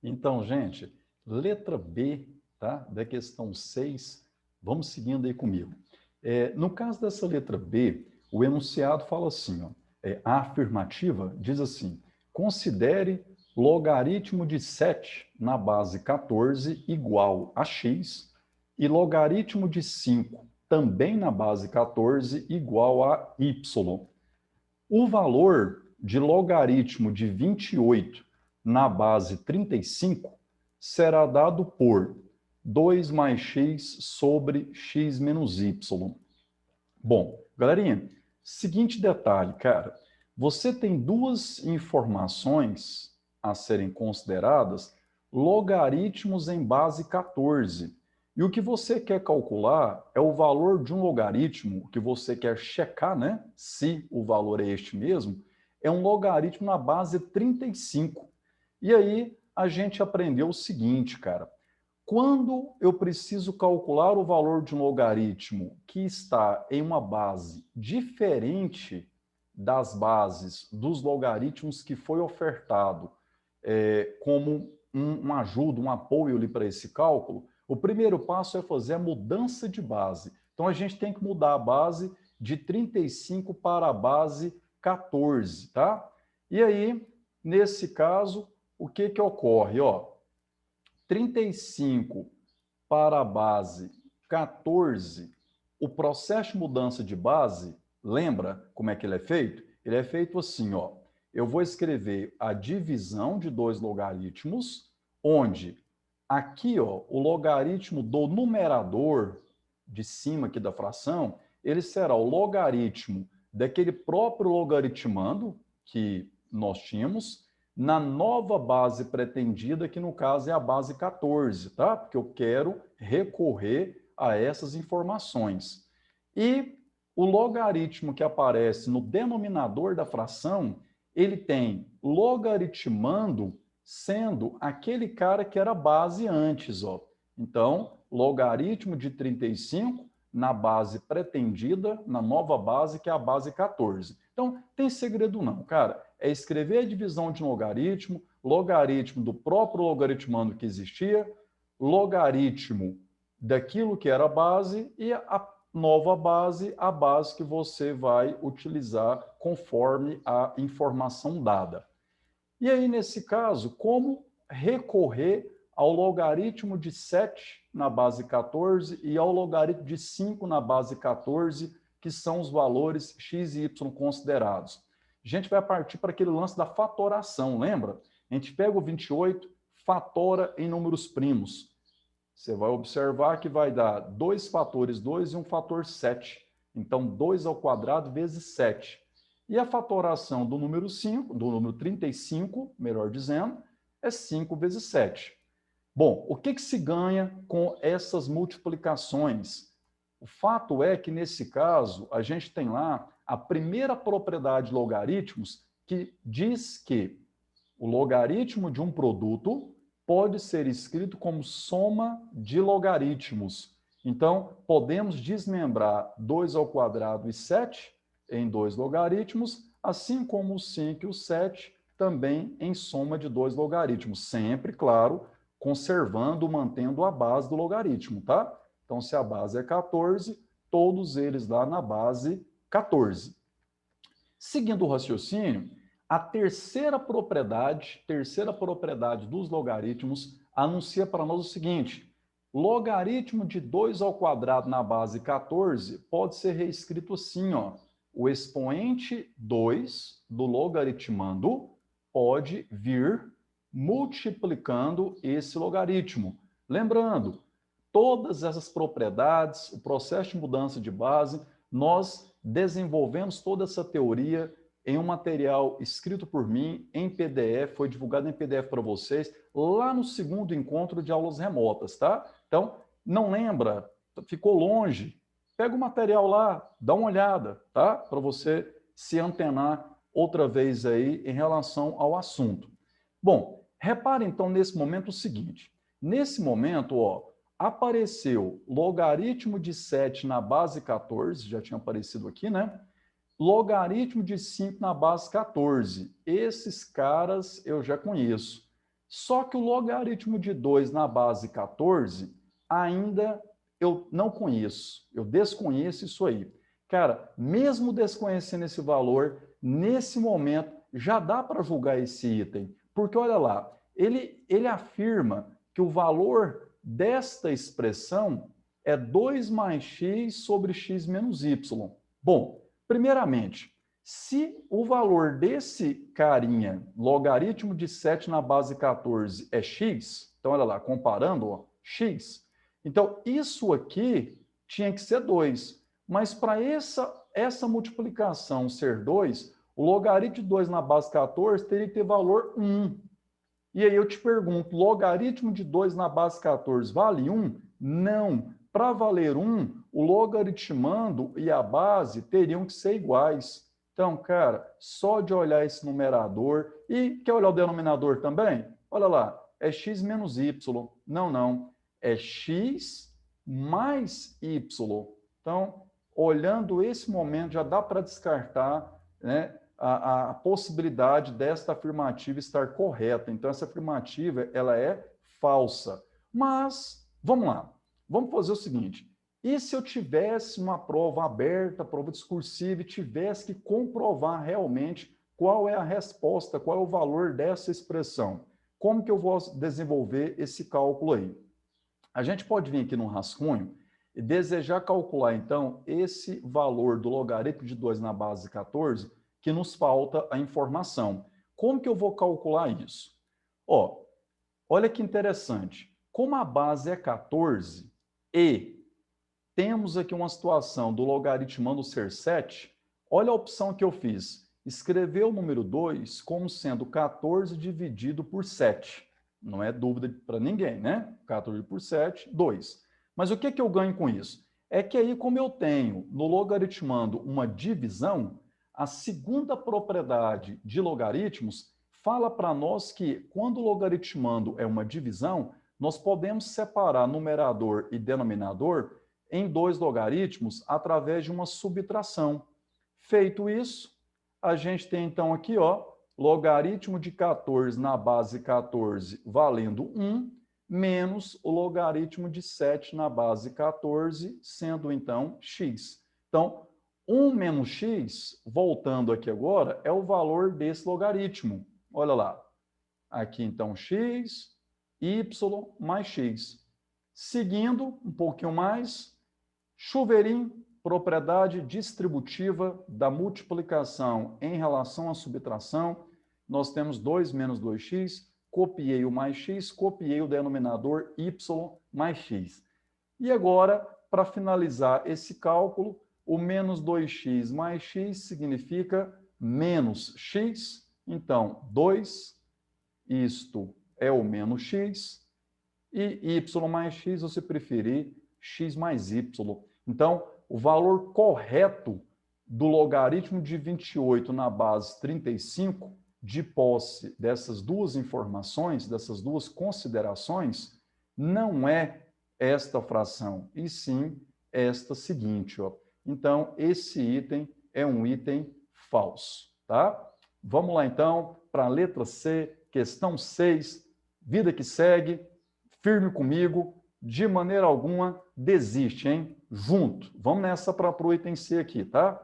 Então, gente, letra B, tá? Da questão 6, vamos seguindo aí comigo. No caso dessa letra B, o enunciado fala assim, ó, a afirmativa diz assim, considere logaritmo de 7 na base 14 igual a x e logaritmo de 5 também na base 14 igual a y. O valor de logaritmo de 28 na base 35 será dado por 2 mais x sobre x menos y. Bom, galerinha, seguinte detalhe, cara. Você tem duas informações a serem consideradas, logaritmos em base 14. E o que você quer calcular é o valor de um logaritmo, que você quer checar, né? Se o valor é este mesmo, é um logaritmo na base 35. E aí a gente aprendeu o seguinte, cara. Quando eu preciso calcular o valor de um logaritmo que está em uma base diferente das bases dos logaritmos que foi ofertado como uma ajuda, um apoio ali para esse cálculo, o primeiro passo é fazer a mudança de base. Então, a gente tem que mudar a base de 35 para a base 14, tá? E aí, nesse caso, o que que ocorre? Ó, 35 para a base 14, o processo de mudança de base, lembra como é que ele é feito? Ele é feito assim, ó. Eu vou escrever a divisão de dois logaritmos, onde aqui, ó, o logaritmo do numerador de cima aqui da fração, ele será o logaritmo daquele próprio logaritmando que nós tínhamos, na nova base pretendida, que no caso é a base 14, tá? Porque eu quero recorrer a essas informações. E o logaritmo que aparece no denominador da fração, ele tem logaritmando sendo aquele cara que era base antes, ó. Então, logaritmo de 35 na base pretendida, na nova base, que é a base 14. Então, tem segredo não, cara. É escrever a divisão de um logaritmo, logaritmo do próprio logaritmando que existia, logaritmo daquilo que era base e a nova base, a base que você vai utilizar conforme a informação dada. E aí, nesse caso, como recorrer ao logaritmo de 7 na base 14 e ao logaritmo de 5 na base 14, que são os valores x e y considerados? A gente vai partir para aquele lance da fatoração, lembra? A gente pega o 28, fatora em números primos. Você vai observar que vai dar 2 fatores 2 e um fator 7. Então, 2 ao quadrado vezes 7. E a fatoração do número 5, do número 35, melhor dizendo, é 5 vezes 7. Bom, o que se ganha com essas multiplicações? O fato é que, nesse caso, a gente tem lá a primeira propriedade de logaritmos que diz que o logaritmo de um produto pode ser escrito como soma de logaritmos. Então, podemos desmembrar 2 ao quadrado e 7 em dois logaritmos, assim como o 5 e o 7 também em soma de dois logaritmos. Sempre, claro, conservando, mantendo a base do logaritmo, tá? Então, se a base é 14, todos eles lá na base 14. Seguindo o raciocínio, a terceira propriedade dos logaritmos anuncia para nós o seguinte: logaritmo de 2 ao quadrado na base 14 pode ser reescrito assim, ó. O expoente 2 do logaritmando pode vir multiplicando esse logaritmo. Lembrando, todas essas propriedades, o processo de mudança de base, nós desenvolvemos toda essa teoria em um material escrito por mim, em PDF, foi divulgado em PDF para vocês, lá no segundo encontro de aulas remotas, tá? Então, não lembra, ficou longe, pega o material lá, dá uma olhada, tá? Para você se antenar outra vez aí em relação ao assunto. Bom, repare então nesse momento o seguinte, nesse momento, ó, apareceu logaritmo de 7 na base 14, já tinha aparecido aqui, né? Logaritmo de 5 na base 14. Esses caras eu já conheço. Só que o logaritmo de 2 na base 14 ainda eu não conheço. Eu desconheço isso aí. Cara, mesmo desconhecendo esse valor, nesse momento já dá para julgar esse item. Porque olha lá, ele afirma que o valor desta expressão é 2 mais x sobre x menos y. Bom, primeiramente, se o valor desse carinha, logaritmo de 7 na base 14, é x, então olha lá, comparando, ó, x, então isso aqui tinha que ser 2. Mas para essa multiplicação ser 2, o logaritmo de 2 na base 14 teria que ter valor 1. E aí eu te pergunto, logaritmo de 2 na base 14 vale 1? Não. Para valer 1, o logaritmando e a base teriam que ser iguais. Então, cara, só de olhar esse numerador, e quer olhar o denominador também? Olha lá, é x menos y. Não, não, é x mais y. Então, olhando esse momento, já dá para descartar, né, a possibilidade desta afirmativa estar correta. Então, essa afirmativa ela é falsa. Mas, vamos lá, vamos fazer o seguinte. E se eu tivesse uma prova aberta, prova discursiva, e tivesse que comprovar realmente qual é a resposta, qual é o valor dessa expressão? Como que eu vou desenvolver esse cálculo aí? A gente pode vir aqui no rascunho e desejar calcular, então, esse valor do logaritmo de 2 na base 14, que nos falta a informação. Como que eu vou calcular isso? Ó, olha que interessante. Como a base é 14 e temos aqui uma situação do logaritmando ser 7, olha a opção que eu fiz. Escrever o número 2 como sendo 14 dividido por 7. Não é dúvida para ninguém, né? 14 por 7, 2. Mas o que que eu ganho com isso? É que aí, como eu tenho no logaritmando uma divisão, a segunda propriedade de logaritmos fala para nós que, quando o logaritmando é uma divisão, nós podemos separar numerador e denominador em 2 logaritmos através de uma subtração. Feito isso, a gente tem então aqui, ó, logaritmo de 14 na base 14 valendo 1, menos o logaritmo de 7 na base 14, sendo então x. Então, 1 menos x, voltando aqui agora, é o valor desse logaritmo. Olha lá. Aqui, então, x, y mais x. Seguindo um pouquinho mais, chuveirinho, propriedade distributiva da multiplicação em relação à subtração. Nós temos 2 menos 2x, copiei o mais x, copiei o denominador y mais x. E agora, para finalizar esse cálculo, o menos 2x mais x significa menos x. Então, 2, isto é o menos x, e y mais x, ou se preferir, x mais y. Então, o valor correto do logaritmo de 28 na base 35, de posse dessas duas informações, dessas duas considerações, não é esta fração, e sim esta seguinte, ó. Então, esse item é um item falso, tá? Vamos lá, então, para a letra C, questão 6, vida que segue, firme comigo, de maneira alguma desiste, hein? Junto. Vamos nessa para o item C aqui, tá?